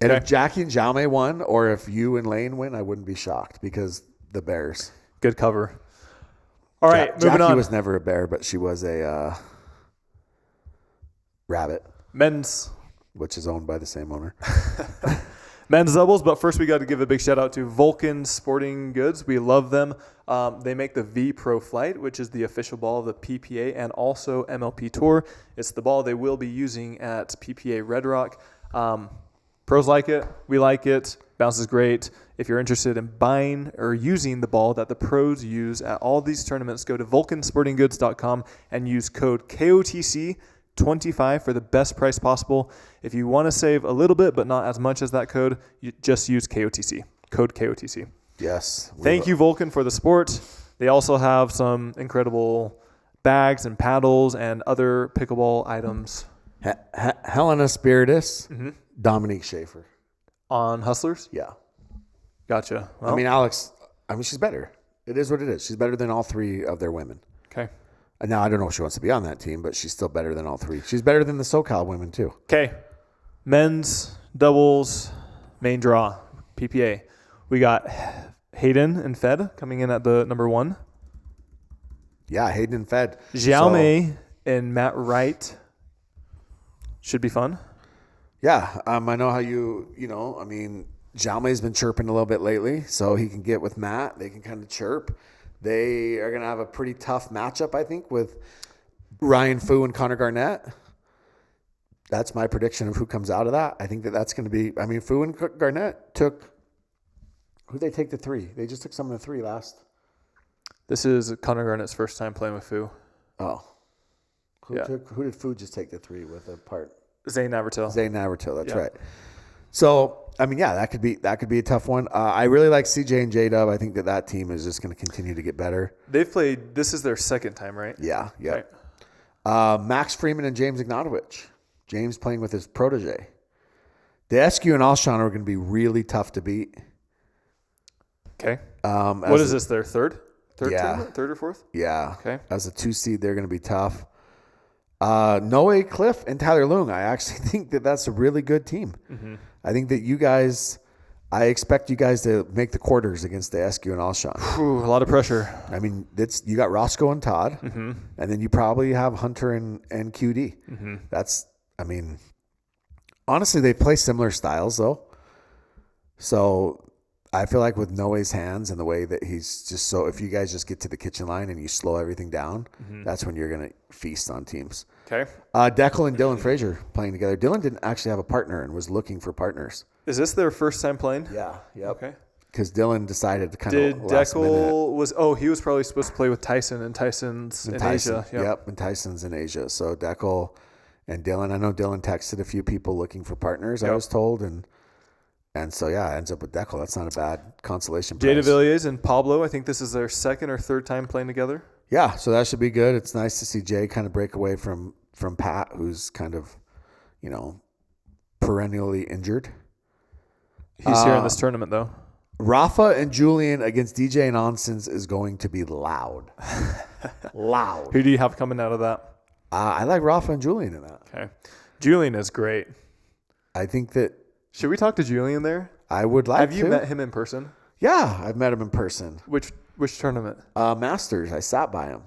And if Jackie and Jaume won, or if you and Lane win, I wouldn't be shocked because the Bears. Good cover. All right, moving Jackie on. was never a bear, but she was a rabbit. Men's. Which is owned by the same owner. Men's doubles, but first we got to give a big shout out to Vulcan Sporting Goods. We love them. They make the V Pro Flight, which is the official ball of the PPA and also MLP Tour. It's the ball they will be using at PPA Red Rock. Pros like it. We like it. Bounces great. If you're interested in buying or using the ball that the pros use at all these tournaments, go to vulcansportinggoods.com and use code KOTC25 for the best price possible. If you want to save a little bit, but not as much as that code, you just use KOTC. Code KOTC. Yes. Thank you, Vulcan, for the sport. They also have some incredible bags and paddles and other pickleball items. Helena Spiritus, Dominique Schaefer. On Hustlers? Yeah. Gotcha. Well, I mean, Alex, she's better. It is what it is. She's better than all three of their women. okay. And now I don't know if she wants to be on that team, but she's still better than all three. She's better than the SoCal women, too. Okay. Men's doubles, main draw, PPA. We got Hayden and Fed coming in at the number 1. Yeah, Hayden and Fed. Jaume and Matt Wright. Should be fun. Yeah, I know how Jaume's been chirping a little bit lately, so he can get with Matt. They can kind of chirp. They are going to have a pretty tough matchup, I think, with Ryan Fu and Connor Garnett. That's my prediction of who comes out of that. I think that's going to be, Fu and Garnett took, who'd they take to 3? They just took someone to 3 last. This is Connor Garnett's first time playing with Fu. Oh. Who did Fu just take to 3 with a part? Zane Navratil. That's right. So, that could be a tough one. I really like CJ and J-Dub. I think that team is just going to continue to get better. They've played, this is their second time, right? Yeah. Right. Max Freeman and James Ignatowicz. James playing with his protege. Deskew and Alshon are going to be really tough to beat. Okay. What is this, their third? Tournament? Third or fourth? Yeah. Okay. As a 2 seed, they're going to be tough. Noe Cliff and Tyler Loong. I actually think that's a really good team. Mm-hmm. I think that I expect you guys to make the quarters against the Eskew and Alshon. A lot of pressure. You got Roscoe and Todd, and then you probably have Hunter and QD. Mm-hmm. Honestly, they play similar styles though. So I feel like with Noe's hands and the way that he's just if you guys just get to the kitchen line and you slow everything down, that's when you're going to feast on teams. Okay. Declan and Dylan Frazier playing together. Dylan didn't actually have a partner and was looking for partners. Is this their first time playing? Yeah. Yep. Okay. Because Dylan decided to Did Deckel he was probably supposed to play with Tyson and Tyson's in Asia. Yep, and Tyson's in Asia. So Deckel and Dylan. I know Dylan texted a few people looking for partners, I was told, and so, it ends up with Deckel. That's not a bad consolation prize. Jay de Villiers and Pablo, I think this is their second or third time playing together. Yeah, so that should be good. It's nice to see Jay kind of break away from Pat, who's kind of, perennially injured. He's here in this tournament, though. Rafa and Julian against DJ and Onsens is going to be loud. Loud. Who do you have coming out of that? I like Rafa and Julian in that. Okay. Julian is great. I think that... Should we talk to Julian there? I would like to. Have you met him in person? Yeah, I've met him in person. Which tournament? Masters. I sat by him.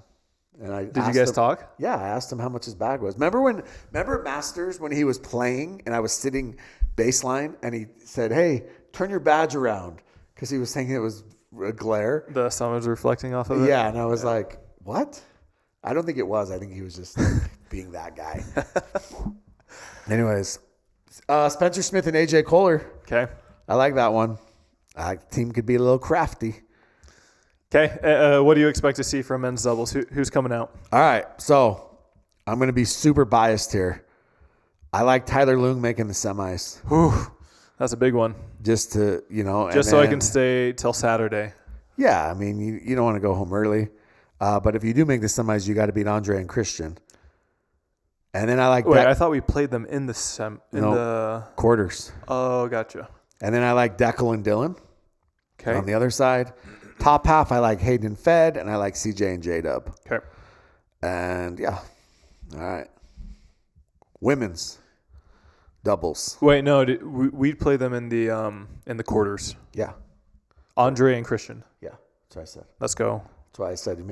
And Did you guys talk? Yeah, I asked him how much his bag was. Remember Masters when he was playing and I was sitting baseline and he said, "Hey, turn your badge around," because he was thinking it was a glare. The sun was reflecting off of it? Yeah, and I was like, what? I don't think it was. I think he was just being that guy. Anyways, Spencer Smith and AJ Kohler. Okay. I like that one. Team could be a little crafty. Okay. What do you expect to see from men's doubles? Who's coming out? All right. So I'm going to be super biased here. I like Tyler Loong making the semis. Whew, that's a big one. Just to, so I can stay till Saturday. Yeah. I mean, you don't want to go home early. But if you do make the semis, you got to beat Andre and Christian. And then I like I thought we played them in the quarters. Oh, gotcha. And then I like Deckel and Dylan. Okay. On the other side, Top half, I like Hayden and Fed, and I like CJ and J-Dub. Okay. And yeah. All right. Women's doubles. Wait, no, we'd play them in the quarters. Yeah. Andre and Christian. Yeah. That's what I said. Let's go. That's why I said to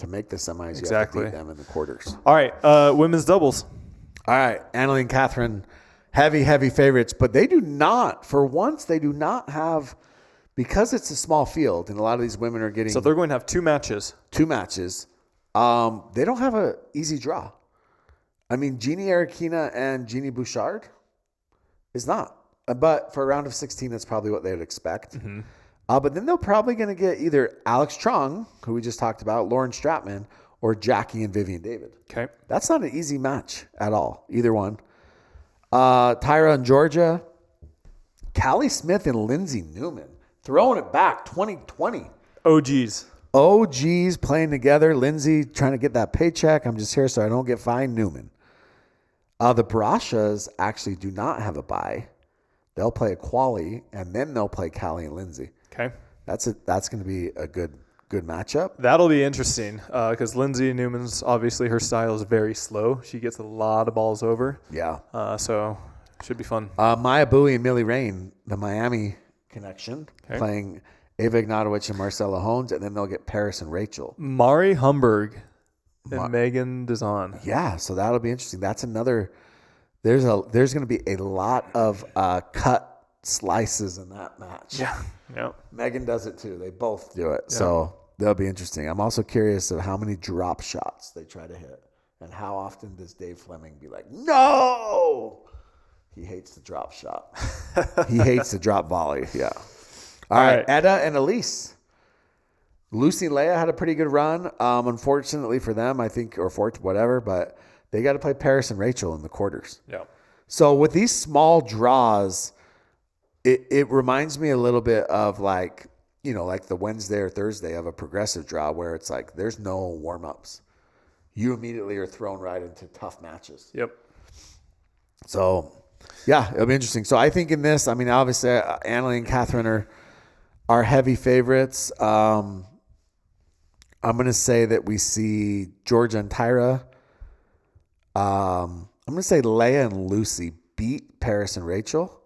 make the semis, Exactly. you have to beat them in the quarters. All right, women's doubles. All right. Annalie and Catherine, heavy favorites, but they do not, for once, they do not have, because it's a small field and a lot of these women are getting So they're going to have two matches. They don't have an easy draw. I mean, Jeannie Arakina and Jeannie Bouchard is not. But for a round of 16, that's probably what they would expect. Mm-hmm. But then they're probably going to get either Alex Truong, who we just talked about, Lauren Stratman, or Jackie and Vivian David. Okay. That's not an easy match at all, either one. Tyra and Georgia, Callie Smith and Lindsay Newman. Throwing it back, 2020. OGs playing together. Lindsay trying to get that paycheck. I'm just here so I don't get fined. Newman. The Barashas actually do not have a bye. They'll play a quali, and then they'll play Callie and Lindsay. Okay. That's going to be a good matchup. That'll be interesting because Lindsay Newman's, obviously, her style is very slow. She gets a lot of balls over. Yeah. So should be fun. Maya Bowie and Millie Rain, the Miami connection, playing Ava Ignatowicz and Marcella Hones, and then they'll get Paris and Rachel. Mari Humberg and Megan Dazan. Yeah, so that'll be interesting. That's another. There's going to be a lot of cut slices in that match. Yeah. Megan does it too. They both do it. Yeah. So that'll be interesting. I'm also curious of how many drop shots they try to hit, and how often does Dave Fleming be like, "No." He hates the drop shot. He hates the drop volley. Yeah. All right. Etta and Allyce. Lucy and Leia had a pretty good run. Unfortunately for them, I think, or for whatever, but they got to play Paris and Rachel in the quarters. Yeah. So with these small draws, it reminds me a little bit of like the Wednesday or Thursday of a progressive draw where it's like there's no warm-ups. You immediately are thrown right into tough matches. Yep. So, yeah, it'll be interesting. So I think in this, I mean, obviously, Annalie and Catherine are heavy favorites. I'm going to say that we see Georgia and Tyra. I'm going to say Leia and Lucy beat Paris and Rachel.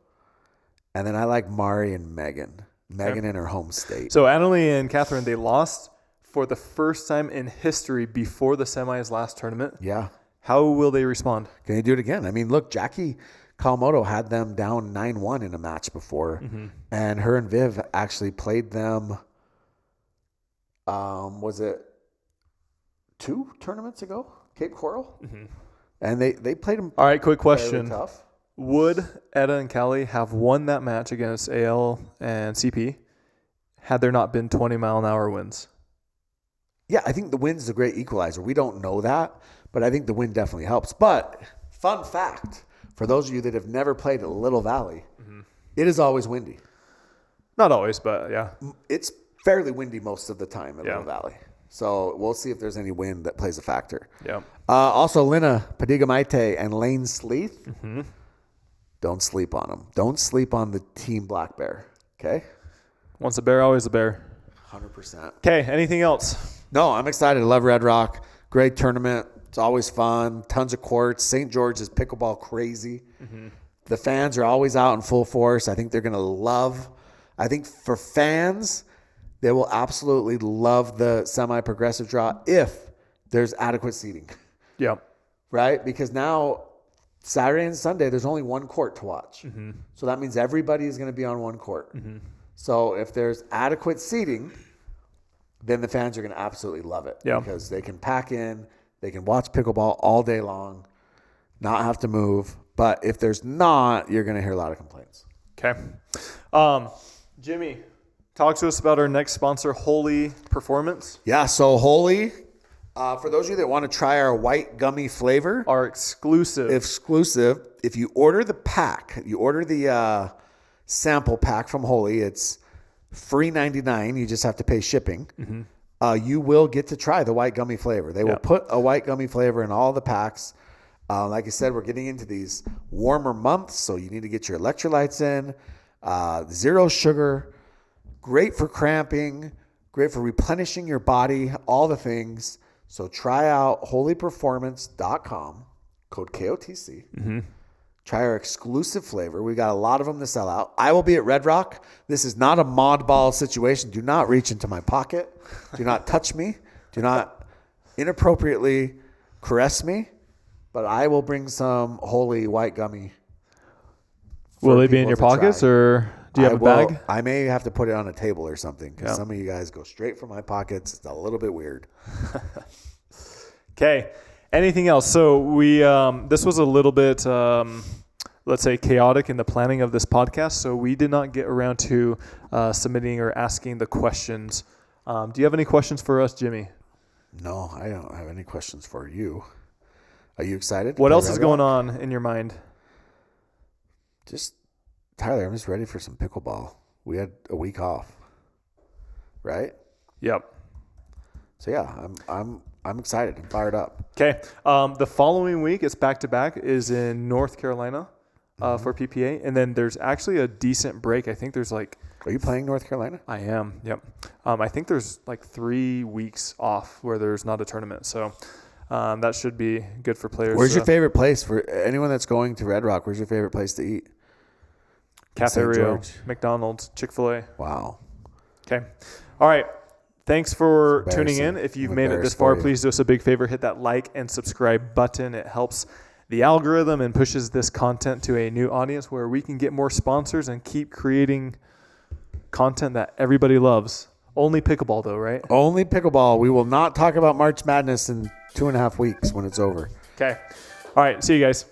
And then I like Mari and Megan. Megan in her home state. So Annalie and Catherine, they lost for the first time in history before the semis last tournament. Yeah. How will they respond? Can they do it again? I mean, look, Jackie Kawamoto had them down 9-1 in a match before. Mm-hmm. And her and Viv actually played them, was it 2 tournaments ago? Cape Coral? Mm-hmm. And they played them. All right, quick question. Tough. Would Etta and Callie have won that match against AL and CP had there not been 20-mile-an-hour winds? Yeah, I think the wind's a great equalizer. We don't know that, but I think the wind definitely helps. But fun fact, for those of you that have never played at Little Valley, mm-hmm. It is always windy. Not always, but yeah. It's fairly windy most of the time at Little Valley. So we'll see if there's any wind that plays a factor. Yeah. Also, Lina Padiga-Maite and Lane Sleeth. Mm-hmm. Don't sleep on them. Don't sleep on the Team Black Bear. Okay? Once a bear, always a bear. 100%. Okay, anything else? No, I'm excited. I love Red Rock. Great tournament. It's always fun. Tons of courts. St. George is pickleball crazy. Mm-hmm. The fans are always out in full force. I think they're going to love. I think for fans, they will absolutely love the semi-progressive draw if there's adequate seating. Yeah. Right? Because now, Saturday and Sunday, there's only one court to watch. Mm-hmm. So that means everybody is going to be on one court. Mm-hmm. So if there's adequate seating, then the fans are going to absolutely love it. Yeah. Because they can pack in, they can watch pickleball all day long, not have to move. But if there's not, you're going to hear a lot of complaints. Okay. Jimmy, talk to us about our next sponsor, Holey Performance. Yeah, so Holey, for those of you that want to try our white gummy flavor. Our exclusive. If you order the pack, you order the sample pack from Holey, it's free $99. You just have to pay shipping. Mm-hmm. You will get to try the white gummy flavor. They will put a white gummy flavor in all the packs. Like I said, we're getting into these warmer months, so you need to get your electrolytes in. 0 sugar, great for cramping, great for replenishing your body, all the things. So try out holeyperformance.com, code KOTC. Mm-hmm. Try our exclusive flavor. We got a lot of them to sell out. I will be at Red Rock. This is not a mod ball situation. Do not reach into my pocket. Do not touch me. Do not inappropriately caress me. But I will bring some Holey white gummy. Will they be in your pockets, or do you have a bag? I may have to put it on a table or something, because some of you guys go straight from my pockets. It's a little bit weird. Okay. Anything else? So we this was a little bit, let's say, chaotic in the planning of this podcast. So we did not get around to submitting or asking the questions. Do you have any questions for us, Jimmy? No, I don't have any questions for you. Are you excited? What else is going on in your mind? Just, Tyler, I'm just ready for some pickleball. We had a week off, right? Yep. So yeah, I'm excited. I'm fired up. Okay. The following week, it's back-to-back, is in North Carolina for PPA. And then there's actually a decent break. I think there's like... Are you playing North Carolina? I am, yep. I think there's like 3 weeks off where there's not a tournament. So that should be good for players. Where's your favorite place? For anyone that's going to Red Rock, where's your favorite place to eat? Cafe Rio, McDonald's, Chick-fil-A. Wow. Okay. All right. Thanks for tuning in. If you've made it this far, please do us a big favor. Hit that like and subscribe button. It helps the algorithm and pushes this content to a new audience where we can get more sponsors and keep creating content that everybody loves. Only pickleball, though, right? Only pickleball. We will not talk about March Madness in 2.5 weeks when it's over. Okay. All right. See you guys.